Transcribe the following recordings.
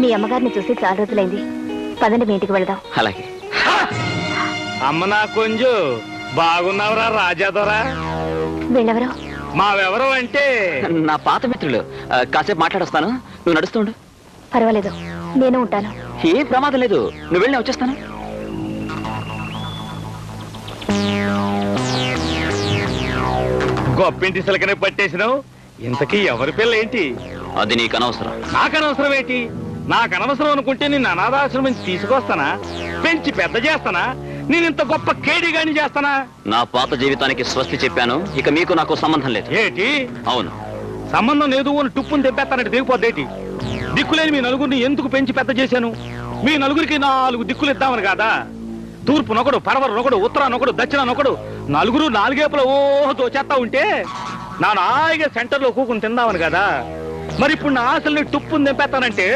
మీ అమ్మగారిని చూసి చాలా రోజులైంది. పదండి, మీ ఇంటికి వెళదాం. అలాగే. అమ్మ నా కొంచెం బాగున్నావురా రాజాదొరా? వీళ్ళెవరు? మావెవరు అంటే నా పాత మిత్రులు. కాసేపు మాట్లాడొస్తాను, నువ్వు నడుస్తుండు. పర్వాలేదు, నేను ఉంటాను. ఏ ప్రమాదం లేదు, నువ్వు వెళ్ళి వచ్చేస్తాను. గొప్పింటి సిలకనే పట్టేసినావు. ఇంతకీ ఎవరి పిల్ల ఏంటి? అది నీకు అనవసరం. నాకనవసరం ఏంటి? నాకనవసరం అనుకుంటే నిన్ను అనాథాశ్రమం నుంచి తీసుకొస్తానా? పెంచి పెద్ద చేస్తానా? నేను ఇంత గొప్ప కేడిగాని చేస్తానా? నా పాత జీవితానికి స్వస్తి చెప్పాను. ఇక మీకు నాకు సంబంధం లేదు. ఏంటి? అవును, సంబంధం లేదు అని టుప్పుని తెప్పేస్తానంటే దిగిపోద్దేటి? దిక్కులేని మీ నలుగురిని ఎందుకు పెంచి పెద్ద చేశాను? మీ నలుగురికి 4 దిక్కులు ఇద్దామని కాదా? తూర్పునొకడు, పడవరనొకడు, ఉత్తరానొకడు, దక్షిణానొకడు, నలుగురు 4 వైపుల ఓహో చేస్తా ఉంటే నా నాయిగా సెంటర్లో కూకుని తిందామని కదా? మరి ఇప్పుడు నా ఆశల్ని టుప్పుని తెంపేస్తానంటే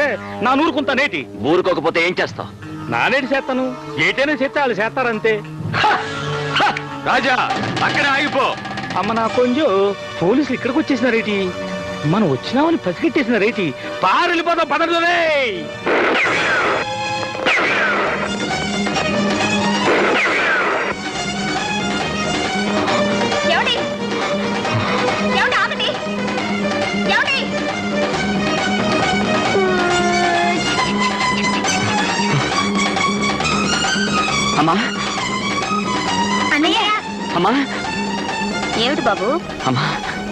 నా నూరుకుంటానేటి? ఊరుకోకపోతే ఏం చేస్తావు? నానేటి చేస్తాను, ఏటైనా చేస్తే వాళ్ళు చేస్తారంతే. రాజా, అక్కడే ఆగిపో. అమ్మ నా కొంచెం పోలీసులు ఇక్కడికి వచ్చేసినారేటి? మనం వచ్చినామని పసిగట్టేసినారేటి? పారెళ్ళిపోతాం, పదరులే. అమ్మా, అన్నయ్య! అమ్మా, ఏమిటి బాబు? అమ్మా,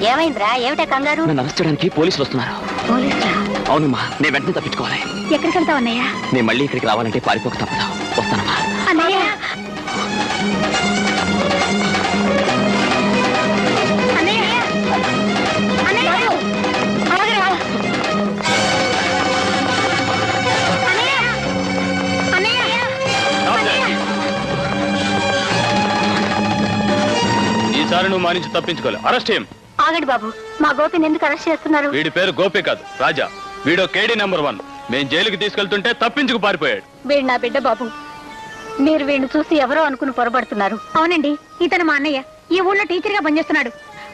ఏమైందిరా? ఏమిటా కంగారు? నన్ను అరెస్ట్ చేయడానికి పోలీసులు వస్తున్నారు. పోలీసులా? అవునమ్మా, నేను వెంటనే తప్పించుకోవాలి. ఎక్కడికి వెళ్తావు అన్నయ్య? నేను మళ్ళీ ఇక్కడికి రావాలంటే పారిపోక తప్పదు. వస్తానమ్మా. అన్నయ్య! అన్నయ్య! అన్నయ్య! ఆగరా! అన్నయ్య! అన్నయ్య! ఈసారి నువ్వు మా నుంచి తప్పించుకోలే. అరెస్ట్ చేయం. ఆగండి బాబు, మా గోపిని ఎందుకు అరెస్ట్ చేస్తున్నారు? వీడి పేరు గోపి కాదు, రాజా. వీడో కేడీ నెంబర్ 1. మేం జైలుకి తీసుకెళ్తుంటే తప్పించుకు పారిపోయాడు. వీడు నా బిడ్డ బాబు. మీరు వీడిని చూసి ఎవరో అనుకుని పొరపడుతున్నారు. అవునండి, ఇతను మా అన్నయ్య. ఈ ఊళ్ళో టీచర్ గా పనిచేస్తున్నాడు.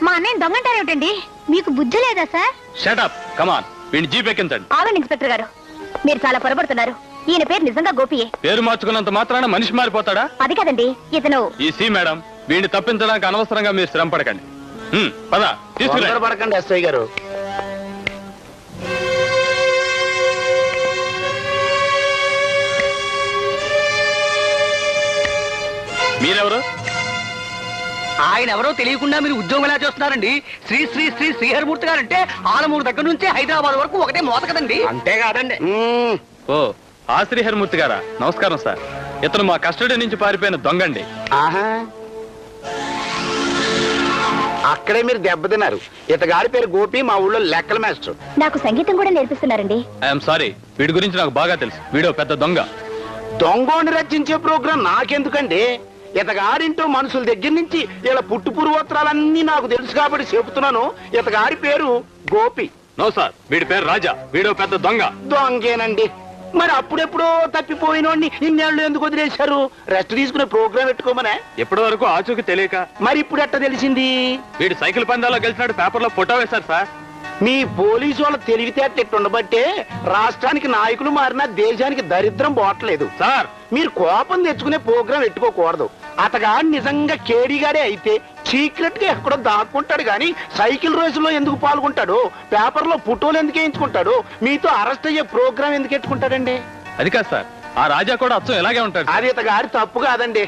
మా అన్నయ్య దొంగంటారేమిటండి? మీకు బుద్ధి లేదా సార్? షటప్, కమాన్. వీడిని జీప్ ఎక్కించండి. ఆగండి ఇన్స్పెక్టర్ గారు, మీరు చాలా పొరపడుతున్నారు. ఈయన పేరు నిజంగా గోపియే. పేరు మార్చుకున్నంత మాత్రాన మనిషి మారిపోతాడా? అది కదండి, ఇతను. ఈ సి మేడం, వీడిని తప్పించడానికి అనవసరంగా మీరు శ్రమ పడకండి. పద, తీసుకురాకండి ఎస్ఐ గారు. మీరెవరు? ఆయన ఎవరో తెలియకుండా మీరు ఉద్యోగం ఎలా చేస్తున్నారండి? శ్రీ శ్రీ శ్రీ శ్రీహరిమూర్తి గారంటే ఆలమూరు దగ్గర నుంచి హైదరాబాద్ వరకు ఒకటే మోత కదండి. అంతేకాదండి. ఓ, ఆ శ్రీహరిమూర్తి గారా? నమస్కారం సార్. ఇతను మా కస్టడీ నుంచి పారిపోయిన దొంగండి. ఆహా, అక్కడే మీరు దెబ్బతిన్నారు. ఇతగాడి పేరు గోపి, మా ఊళ్ళో లెక్కల మాస్టర్. నాకు సంగీతం కూడా నేర్పిస్తున్నారండి. ఐఎమ్ సారీ, వీడి గురించి నాకు బాగా తెలుసు. వీడో పెద్ద దొంగ. దొంగోని రచించే ప్రోగ్రాం నాకెందుకండి? ఇతగాడింటో మనుషుల దగ్గర నుంచి ఇలా పుట్టు పూర్వోత్తరాలన్నీ నాకు తెలుసు కాబట్టి చెబుతున్నాను. ఇతగాడి పేరు గోపి. నో సార్, వీడి పేరు రాజా. వీడో పెద్ద దొంగ. దొంగేనండి. మరి అప్పుడెప్పుడో తప్పిపోయినోడిని ఇన్నేళ్ళు ఎందుకు వదిలేశారు? రెస్ట్ తీసుకునే ప్రోగ్రాం పెట్టుకోమనే. ఎప్పటి వరకు ఆచూకి తెలియక. మరి ఇప్పుడు ఎట్ట తెలిసింది? వీడు సైకిల్ పందాల్లో గెలిచినాడు, పేపర్లో ఫోటో వేశారు సార్. మీ పోలీసు వాళ్ళ తెలివితేటలు ఇట్టుండబట్టే రాష్ట్రానికి నాయకులు మారినా దేశానికి దరిద్రం పోవట్లేదు. సార్, మీరు కోపం తెచ్చుకునే ప్రోగ్రాం పెట్టుకోకూడదు. అతగా నిజంగా కేడీగాడే అయితే సీక్రెట్ గా ఎక్కడో దాక్కుంటాడు గాని సైకిల్ రేసులో ఎందుకు పాల్గొంటాడు? పేపర్లో ఫోటోలు ఎందుకు వేయించుకుంటాడు? మీతో అరెస్ట్ అయ్యే ప్రోగ్రాం ఎందుకు ఎట్టుకుంటాడండి? అది కాదు సార్, ఆ రాజా కూడా అచ్చం ఎలాగే ఉంటాడు. అది ఇతగాడి తప్పు కాదండి.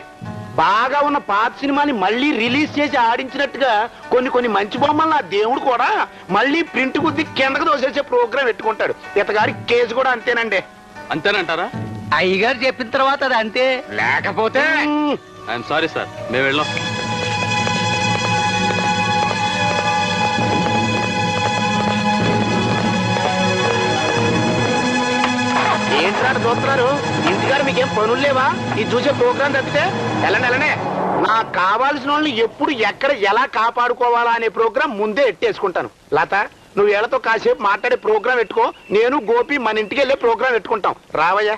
బాగా ఉన్న పాత సినిమాని మళ్ళీ రిలీజ్ చేసి ఆడించినట్టుగా కొన్ని మంచి బొమ్మలు ఆ దేవుడు కూడా మళ్ళీ ప్రింట్ గుద్ది కిందకు దోసేసే ప్రోగ్రాం పెట్టుకుంటాడు. ఇతగాడి కేసు కూడా అంతేనండి. అంతేనంటారా? అయ్యగారు చెప్పిన తర్వాత అది అంతే. లేకపోతే ఐఎమ్ సారీ సార్, మేము వెళ్ళాం. ఏంటారు చూస్తున్నారు? ఇంటికాడ మీకేం పనులు లేవా? ఇది చూసే ప్రోగ్రాం తప్పితే వెళ్ళనే. నాకు కావాల్సిన వాళ్ళని ఎప్పుడు ఎక్కడ ఎలా కాపాడుకోవాలా అనే ప్రోగ్రాం ముందే ఎట్టేసుకుంటాను. లత, నువ్వు వీళ్ళతో కాసేపు మాట్లాడే ప్రోగ్రాం పెట్టుకో. నేను గోపి మన ఇంటికి వెళ్ళే ప్రోగ్రాం పెట్టుకుంటాం. రావయ్యా.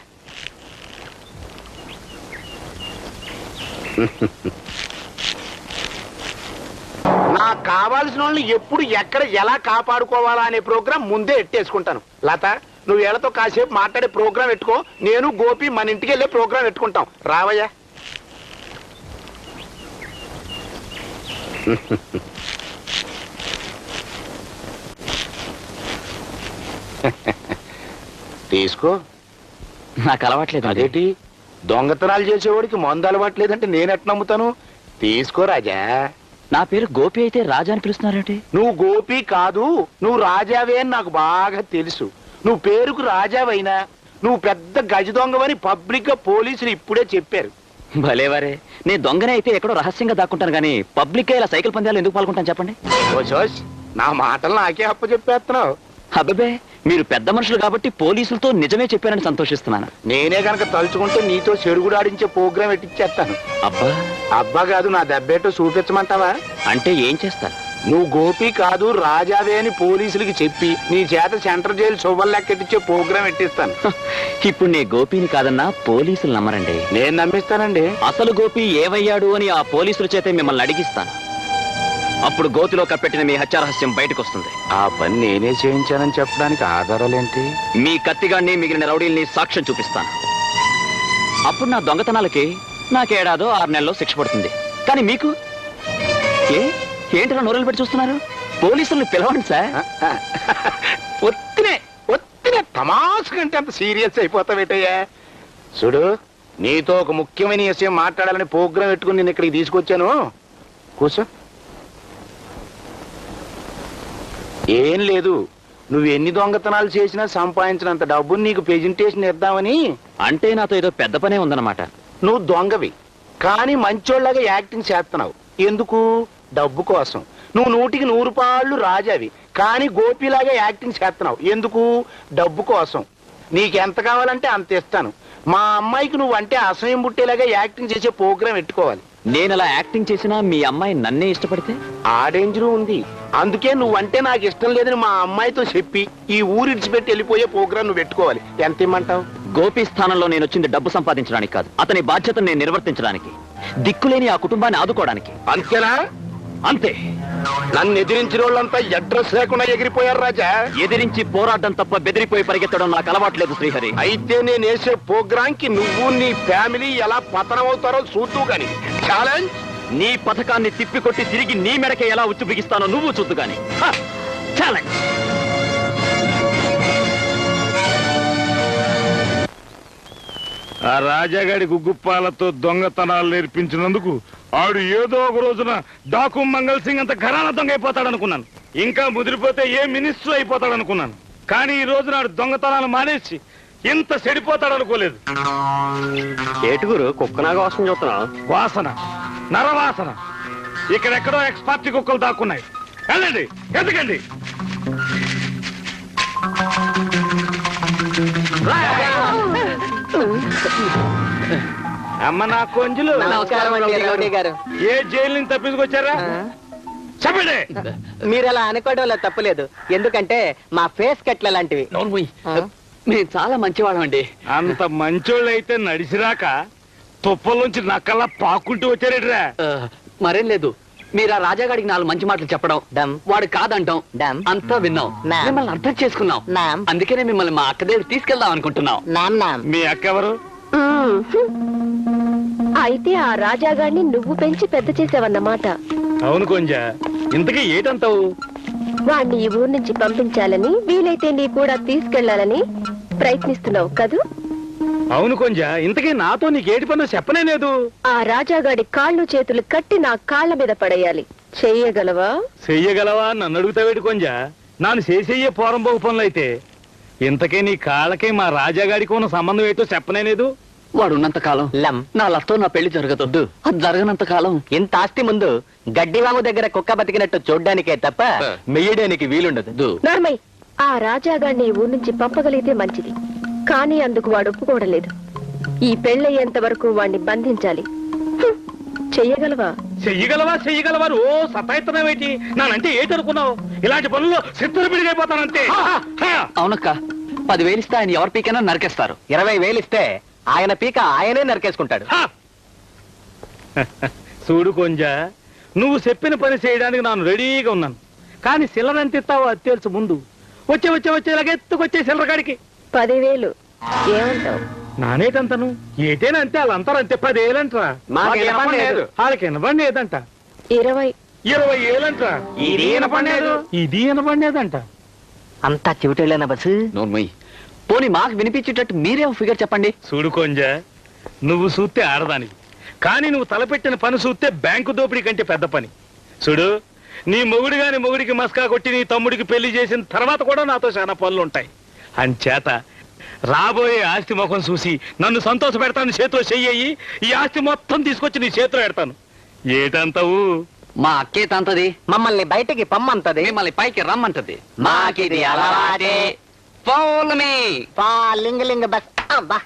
నాకు కావాల్సిన వాళ్ళని ఎప్పుడు ఎక్కడ ఎలా కాపాడుకోవాలా అనే ప్రోగ్రాం ముందే ఎట్టేసుకుంటాను. లత, నువ్వు వీళ్ళతో కాసేపు మాట్లాడే ప్రోగ్రాం పెట్టుకో, నేను గోపి మన ఇంటికి వెళ్ళే ప్రోగ్రాం పెట్టుకుంటాం. రావయ్యా. తీసుకో. నాకు అలవాట్లేదు. అదేంటి దొంగతనాలు చేసేవాడికి మందు అలవాట్లేదంటే నేనెట్ నమ్ముతాను? తీసుకో రాజా. నా పేరు గోపి అయితే రాజా అని పిలుస్తున్నారేంటి? నువ్వు గోపి కాదు, నువ్వు రాజావే అని నాకు బాగా తెలుసు. నువ్వు పేరుకు రాజావైనా నువ్వు పెద్ద గజ దొంగవని పబ్లిక్ గా పోలీసులు ఇప్పుడే చెప్పారు. భలేవారే, నేను దొంగనే అయితే ఎక్కడో రహస్యంగా దాక్కుంటాను కానీ పబ్లిక్ గా ఇలా సైకిల్ పందాలు ఎందుకు పాల్గొంటాను చెప్పండి? ఓషోష్, నా మాటలు నాకే అప్పచెప్పేస్తున్నావు. అబ్బే, మీరు పెద్ద మనుషులు కాబట్టి పోలీసులతో నిజమే చెప్పారని సంతోషిస్తున్నాను. నేనే కనుక తలుచుకుంటే నీతో చెడుగుడాడించే ప్రోగ్రాం ఎట్టిచ్చేస్తాను. అబ్బా అబ్బా కాదు, నా దెబ్బేటో చూపించమంటావా? అంటే ఏం చేస్తారు? నువ్వు గోపి కాదు రాజావే అని పోలీసులకి చెప్పి నీ చేత సెంట్రల్ జైలు శుభ్రలెక్కెట్టించే ప్రోగ్రాం ఎట్టిస్తాను. ఇప్పుడు నే గోపిని కాదన్నా పోలీసులు నమ్మరండి. నేను నమ్మిస్తానండి. అసలు గోపి ఏమయ్యాడు అని ఆ పోలీసుల చేతే మిమ్మల్ని అడిగిస్తాను. అప్పుడు గోతిలో కప్పెట్టిన మీ హత్యారహస్యం బయటకు వస్తుంది. ఆ పని నేనే చేయించానని చెప్పడానికి ఆధారాలేంటి? మీ కత్తిగాన్ని మిగిలిన రౌడీల్ని సాక్ష్యం చూపిస్తాను. అప్పుడు నా దొంగతనాలకి నాకేడాదో 6 నెలల్లో శిక్ష పడుతుంది. కానీ మీకు ఏంటో నోరలు పెట్టి చూస్తున్నారు? పోలీసుల్ని పిలవండి సార్. ఒత్తినే తమాసు కంటే అంత సీరియస్ అయిపోతావేటయ్యా. చూడు, నీతో ఒక ముఖ్యమైన విషయం మాట్లాడాలని ప్రోగ్రాం పెట్టుకుని నేను ఇక్కడికి తీసుకొచ్చాను. కూర్చో. ఏం లేదు, నువ్వు ఎన్ని దొంగతనాలు చేసినా సంపాదించినంత డబ్బుని నీకు ప్రెజెంటేషన్ ఇద్దామని. అంటే నాతో ఏదో పెద్ద పనే ఉందన్నమాట. నువ్వు దొంగవి కానీ మంచోళ్ళగా యాక్టింగ్ చేస్తున్నావు. ఎందుకు? డబ్బు కోసం. నువ్వు 100కి 100 రూపాయలు రాజావి కానీ గోపిలాగా యాక్టింగ్ చేస్తున్నావు. ఎందుకు? డబ్బు కోసం. నీకెంత కావాలంటే అంత ఇస్తాను. మా అమ్మాయికి నువ్వు అంటే అసహ్యం పుట్టేలాగా యాక్టింగ్ చేసే ప్రోగ్రాం పెట్టుకోవాలి. నేను అలా యాక్టింగ్ చేసినా మీ అమ్మాయి నన్నే ఇష్టపడితే? ఆ డేంజరు ఉంది. అందుకే నువ్వంటే నాకు ఇష్టం లేదని మా అమ్మాయితో చెప్పి ఈ ఊరు ఇడిచిపెట్టి వెళ్ళిపోయే ప్రోగ్రాం నువ్వు పెట్టుకోవాలి. ఎంత ఇమ్మంటావు? గోపి స్థానంలో నేను వచ్చింది డబ్బు సంపాదించడానికి కాదు, అతని బాధ్యతను నేను నిర్వర్తించడానికి, దిక్కులేని ఆ కుటుంబాన్ని ఆదుకోవడానికి. అంతేనా? అంతే. నన్ను ఎదిరించిన వాళ్ళంతా అడ్రస్ లేకుండా ఎగిరిపోయారు రాజా. ఎదిరించి పోరాటం తప్ప బెదిరిపోయి పరిగెత్తడం నాకు అలవాట్లేదు శ్రీహరి. అయితే నేను వేసే ప్రోగ్రాం కి నువ్వు నీ ఫ్యామిలీ ఎలా పతనం అవుతారో చూద్దు గాని. ఛాలెంజ్. నీ పథకాన్ని తిప్పికొట్టి తిరిగి నీ మెడకే ఎలా ఉచ్చు బిగిస్తానో నువ్వు చూద్దు గాని. ఛాలెంజ్. ఆ రాజాగాడి గుగ్గుప్పాలతో దొంగతనాలు నేర్పించినందుకు ఆడు ఏదో ఒక రోజున డాకు మంగళ్ సింగ్ అంత ఘరానా దొంగ అయిపోతాడు అనుకున్నాను. ఇంకా ముదిరిపోతే ఏ మినిస్టర్ అయిపోతాడు అనుకున్నాను. కానీ ఈ రోజు నాడు దొంగతనాలు మానేసి ఇంత చెడిపోతాడు అనుకోలేదు. ఏటుగురు కుక్కనాగా వాసన చూస్తున్నావు? వాసన, నరవాసన. ఇక్కడెక్కడో ఎక్స్పర్ట్ కుక్కలు దాక్కున్నాయి. వెళ్ళండి, ఎందుకండి? అమ్మ నా కొంజులు, ఏ జైలు నుంచి తప్పించుకొచ్చారా? చెప్పండి. మీరు అలా అనుకోవడంలో తప్పలేదు, ఎందుకంటే మా ఫేస్ కట్ల లాంటివి. మేము చాలా మంచివాళ్ళం అండి. అంత మంచోళ్ళు అయితే నడిచిరాక తుప్పల్లోంచి నక్కల్లా పాక్కుంటూ వచ్చారేట్రా? మరేం లేదు, మీరు ఆ రాజాగాడికి 4 మంచి మాటలు చెప్పడం, డమ్. వాడు కాదంటాం, డమ్. అంతా విన్నాం. నా. మిమ్మల్ని అర్థం చేసుకున్నాం. నామ్. అందుకనే మిమ్మల్ని మా అక్క దగ్గర తీసుకెళ్దాం అనుకుంటున్నాం. నామ్ నామ్. మీ అక్క ఎవరు? అయితే ఆ రాజాగాడిని నువ్వు పెంచి పెద్ద చేసావన్నమాట. అవును కొంజా, ఇంతకీ ఏటంటావు? వాణ్ణి ఈ ఊరు నుంచి పంపించాలని, వీలైతే నీ కూడా తీసుకెళ్లాలని ప్రయత్నిస్తున్నావు కదూ? అవును కొంజా, ఇంతకీ నాతో నీకేటి పనులు చెప్పనే లేదు. ఆ రాజాగాడి కాళ్ళు చేతులు కట్టి నా కాళ్ళ మీద పడేయాలి. చెయ్యగలవా? చెయ్యగలవా నన్ను అడుగుతావేటి కొంజా? నాను చేసేయే పోరంబోగు పనులైతే ఇంతకే నీ కాళ్ళకే మా రాజాగాడికి ఉన్న సంబంధం ఏంటో చెప్పనే లేదు. వాడు ఉన్నంత కాలం లం. నా లతో నా పెళ్లి జరగదొద్దు. అది జరగనంత కాలం ఇంత ఆస్తి ముందు గడ్డివాము దగ్గర కుక్క బతికినట్టు చూడ్డానికే తప్ప మెయ్యడానికి వీలుండదు. నార్మయ్, ఆ రాజాగాడిని ఈ ఊరు నుంచి పంపగలిగితే మంచిది. కానీ అందుకు వాడు ఒప్పుకోవడం లేదు. ఈ పెళ్ళయ్యేంత వరకు వాణ్ణి బంధించాలి. చెయ్యగలవా? చెయ్యగలవా ఓ సతాయిస్తున్నావేటి? నానంటే ఏటనుకున్నావు? ఇలాంటి పనుల్లో సిద్ధులు పిడిగైపోతానంతే. అవునక్క, 10,000 ఇస్తే ఆయన ఎవరి పీకైనా నరికేస్తారు. 20,000 ఇస్తే ఆయన పీక ఆయనే నరికేసుకుంటాడు. చూడు కొంజా, నువ్వు చెప్పిన పని చేయడానికి నేను రెడీగా ఉన్నాను. కానీ సిల్లర్ ఎంత ఇస్తావో అది తెలుసు ముందు. వచ్చే ఇలాగెత్తుకొచ్చే సిల్లరగాడికి 10,000 ఏమంటావు? నానేటంతను ఏటేనా అంతే వాళ్ళు అంటారు అంతే 10,000 అంటరా మాకు వినపడలేదు. వాళ్ళకి వినపడేదంట 20. 20,000 అంటరా ఇది వినపడలేదు. ఇది వినపడేదంట. అంతా చెవిటేళ్ళేనా బస్సు? నోర్మయ్య పోనీ మాకు వినిపించేటట్టు మీరే ఒక ఫిగర్ చెప్పండి. చూడు కొంజా, నువ్వు చూస్తే ఆడదానికి, కానీ నువ్వు తలపెట్టిన పని చూస్తే బ్యాంకు దోపిడీ కంటే పెద్ద పని. చూడు, నీ మొగుడు గాని మొగుడికి మస్కా కొట్టి నీ తమ్ముడికి పెళ్లి చేసిన తర్వాత కూడా నాతో చాలా పనులు ఉంటాయి. అంచేత రాబోయే ఆస్తి ముఖం చూసి నన్ను సంతోష పెడతాను. చేతిలో చెయ్యి, ఈ ఆస్తి మొత్తం తీసుకొచ్చి నీ చేతిలో పెడతాను. ఏటంతవు? మా అక్కే తంతది, మమ్మల్ని బయటికి పమ్మంతది. మిమ్మల్ని పైకి రమ్మంటది. మాకిది అలవాటే. Follow me. లింగ బస్. అబ్బా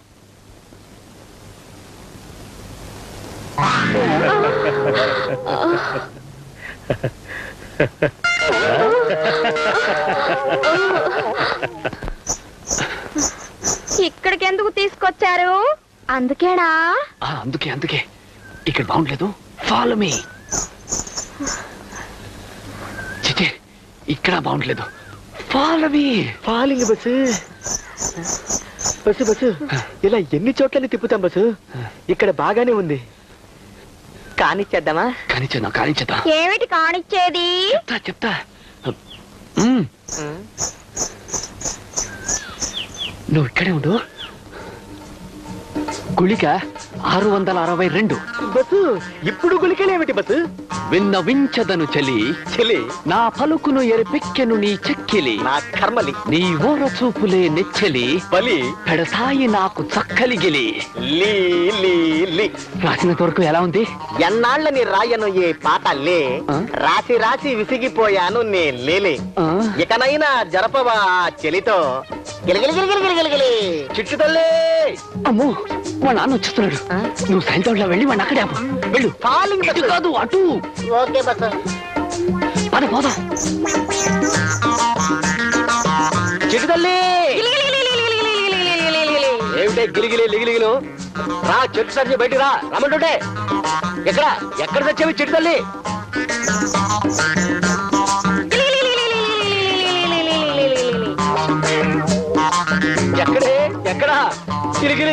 ఇక్కడికి ఎందుకు తీసుకొచ్చారు? అందుకేనా? అందుకే ఇక్కడ బాగుండలేదు. Follow me. చిచే, ఇక్కడ బాగుండలేదు. Follow me. Falling bus. Bus ఇలా ఎన్ని చోట్లని తిప్పుతాం బస్సు. ఇక్కడ బాగానే ఉంది. కానిచ్చేద్దామా? కానిచ్చేద్దాం. ఏమిటి కానిచ్చేది? చెప్తా. నువ్వు ఇక్కడే ఉండు. గుళిక 662. బస్సు ఇప్పుడు గులికలేమిటి బస్సు? విన్నవించదను చలి చెలి నా పలుకును ఎరిపెక్కెను నీ చెక్కిలి. నా కర్మలి నీ ఓర చూపులే నెచ్చలి బలి పెడతాయి నాకు చక్కలిగిలి. లీ లీ లీ. రాసినంత వరకు ఎలా ఉంది? ఎన్నాళ్ళని రాయను ఏ పాట లే. రాసి రాసి విసిగిపోయాను నే లేలే. ఇకనైనా జరపవా చెలితో గిలిగిలి చిట్టు తల్లి. అమ్మో, మా నాన్న వచ్చేస్తున్నాడు. నువ్వు సైంతోడ్లో వెళ్ళి వాడిని అక్కడే ఆపు. వెళ్ళు. ఫాలింగ్ ఇటు కాదు, అటు. Okay bus. పద పోదాం. చిట్టు తల్లి. ఏమిటే గిలిగిలి లిగిలిగిలు? రా చెట్టు సరిచి బయటికి రా. రమ్మంటుంటే ఎక్కడ తెచ్చావి చిట్టు తల్లి? ఎక్కడా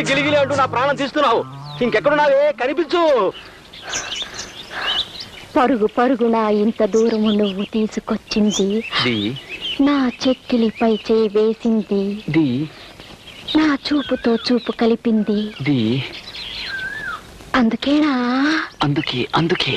గిలిగిలి అంటూ నా ప్రాణం తీస్తున్నావు. ఇంకెక్కడున్నావే? కనిపించు. పరుగున ఇంత దూరము నువ్వు తీసుకొచ్చింది. నా చెక్కిలిపై చేయి వేసింది. నా చూపుతో చూపు కలిపింది. అందుకేనా? అందుకే